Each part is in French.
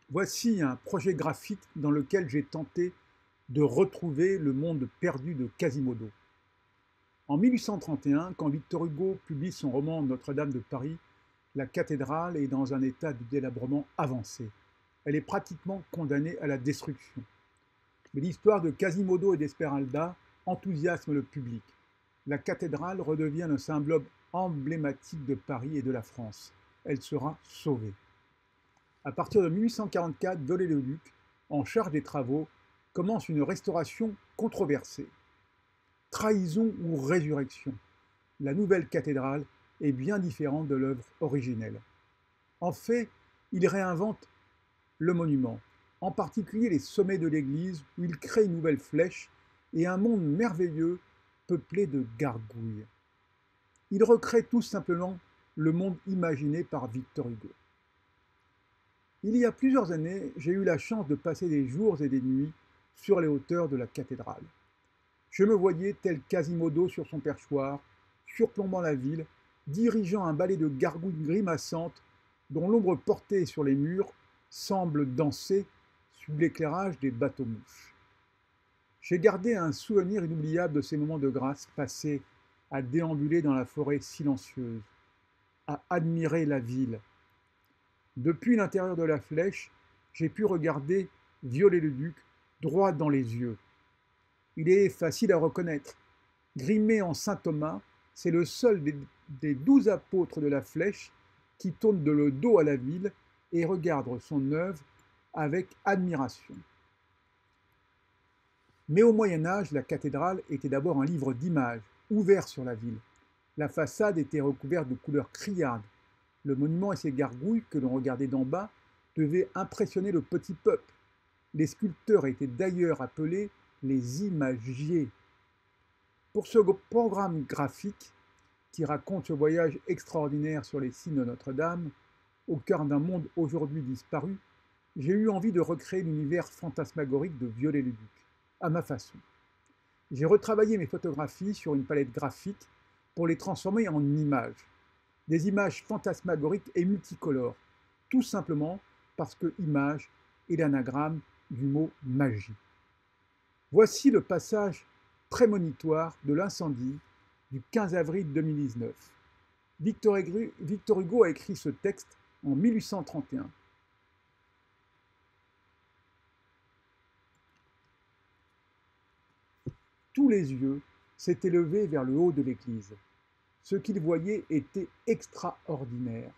Voici un projet graphique dans lequel j'ai tenté de retrouver le monde perdu de Quasimodo. En 1831, quand Victor Hugo publie son roman Notre-Dame de Paris, la cathédrale est dans un état de délabrement avancé. Elle est pratiquement condamnée à la destruction. Mais l'histoire de Quasimodo et d'Esmeralda enthousiasme le public. La cathédrale redevient le symbole emblématique de Paris et de la France. Elle sera sauvée. À partir de 1844, Viollet-le-Duc, en charge des travaux, commence une restauration controversée. Trahison ou résurrection? La nouvelle cathédrale est bien différente de l'œuvre originelle. En fait, il réinvente le monument, en particulier les sommets de l'église où il crée une nouvelle flèche et un monde merveilleux peuplé de gargouilles. Il recrée tout simplement le monde imaginé par Victor Hugo. Il y a plusieurs années, j'ai eu la chance de passer des jours et des nuits sur les hauteurs de la cathédrale. Je me voyais tel Quasimodo sur son perchoir, surplombant la ville, dirigeant un ballet de gargouilles grimaçantes dont l'ombre portée sur les murs semble danser sous l'éclairage des bateaux-mouches. J'ai gardé un souvenir inoubliable de ces moments de grâce passés à déambuler dans la forêt silencieuse, à admirer la ville. Depuis l'intérieur de la flèche, j'ai pu regarder Viollet-le-Duc droit dans les yeux. Il est facile à reconnaître. Grimé en saint Thomas, c'est le seul des 12 apôtres de la flèche qui tourne de le dos à la ville et regarde son œuvre avec admiration. Mais au Moyen Âge, la cathédrale était d'abord un livre d'images, ouvert sur la ville. La façade était recouverte de couleurs criardes. Le monument et ses gargouilles, que l'on regardait d'en bas, devaient impressionner le petit peuple. Les sculpteurs étaient d'ailleurs appelés les imagiers. Pour ce programme graphique, qui raconte ce voyage extraordinaire sur les cimes de Notre-Dame, au cœur d'un monde aujourd'hui disparu, j'ai eu envie de recréer l'univers fantasmagorique de Viollet-le-Duc, à ma façon. J'ai retravaillé mes photographies sur une palette graphique pour les transformer en images. Des images fantasmagoriques et multicolores, tout simplement parce que image est l'anagramme du mot magie. Voici le passage prémonitoire de l'incendie du 15 avril 2019. Victor Hugo a écrit ce texte en 1831. Tous les yeux s'étaient levés vers le haut de l'église. Ce qu'ils voyaient était extraordinaire.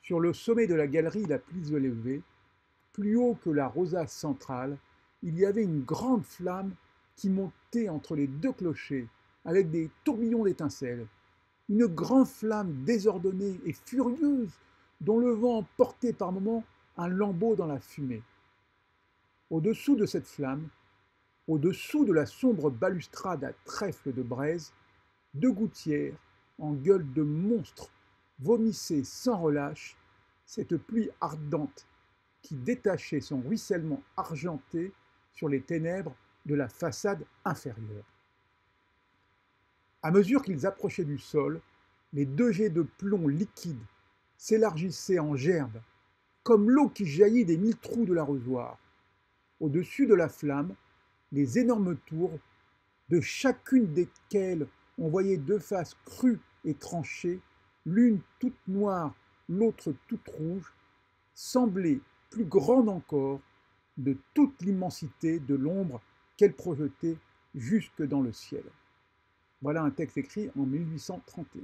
Sur le sommet de la galerie la plus élevée, plus haut que la rosace centrale, il y avait une grande flamme qui montait entre les deux clochers, avec des tourbillons d'étincelles. Une grande flamme désordonnée et furieuse, dont le vent portait par moments un lambeau dans la fumée. Au-dessous de cette flamme, au-dessous de la sombre balustrade à trèfle de braise, deux gouttières, en gueule de monstres, vomissaient sans relâche cette pluie ardente qui détachait son ruissellement argenté sur les ténèbres de la façade inférieure. À mesure qu'ils approchaient du sol, les deux jets de plomb liquide s'élargissaient en gerbes, comme l'eau qui jaillit des 1000 trous de l'arrosoir. Au-dessus de la flamme, les énormes tours, de chacune desquelles on voyait deux faces crues et tranchées, l'une toute noire, l'autre toute rouge, semblaient plus grandes encore de toute l'immensité de l'ombre qu'elles projetaient jusque dans le ciel. Voilà un texte écrit en 1831.